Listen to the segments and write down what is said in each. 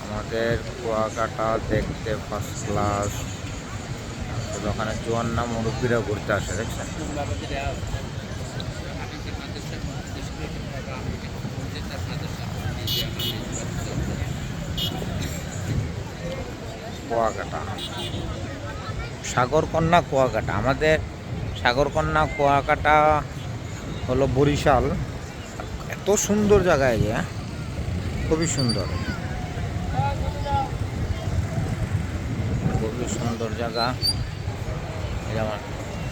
আমাদের কুয়াকাটা দেখতে first class. ওখানে চুয়ান্না মুরব্বীরা ঘুরতে আসে, দেখছেন? কুয়াকাটা সাগরকন্যা কুয়াকাটা। আমাদের সাগরকন্যা কুয়াকাটা হলো বরিশাল। এত সুন্দর জায়গায় যে খুবই সুন্দর, খুবই সুন্দর জায়গা। যেমন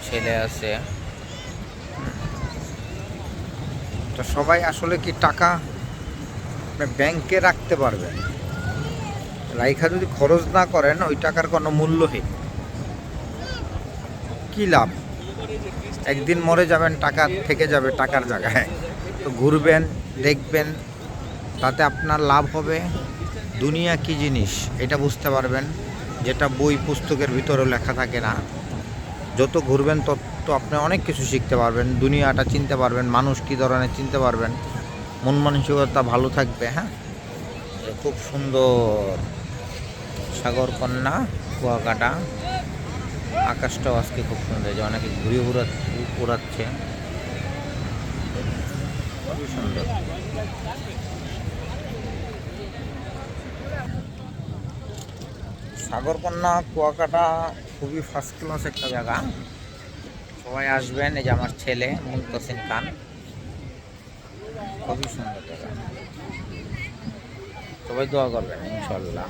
ছেলে আছে, তো সবাই আসলে কি টাকা ব্যাংকে রাখতে পারবেন, রাইখা যদি খরচ না করেন ওই টাকার কোনো মূল্যহীন। কি লাভ? একদিন মরে যাবেন, টাকা থেকে যাবে টাকার জায়গায়। তো ঘুরবেন, দেখবেন, তাতে আপনার লাভ হবে। দুনিয়া কি জিনিস এটা বুঝতে পারবেন, যেটা বই পুস্তকের ভিতরে লেখা থাকে না। যত ঘুরবেন তত আপনি অনেক কিছু শিখতে পারবেন, দুনিয়াটা চিনতে পারবেন, মানুষ কী ধরনের চিনতে পারবেন, মন মানসিকতা ভালো থাকবে। হ্যাঁ, খুব সুন্দর সাগরকন্যা কুয়াকাটা। আকাশটাও আজকে খুব সুন্দর, যে অনেকে ঘুরে উড়াচ্ছে, খুবই সুন্দর। সাগরকন্যা কুয়াকাটা খুবই ফার্স্ট ক্লাস একটা জায়গা। সবাই আসবেন। এই যে আমার ছেলে মুনতাসিম খান, খুবই সুন্দর জায়গা। সবাই দোয়া করবেন ইনশাল্লাহ।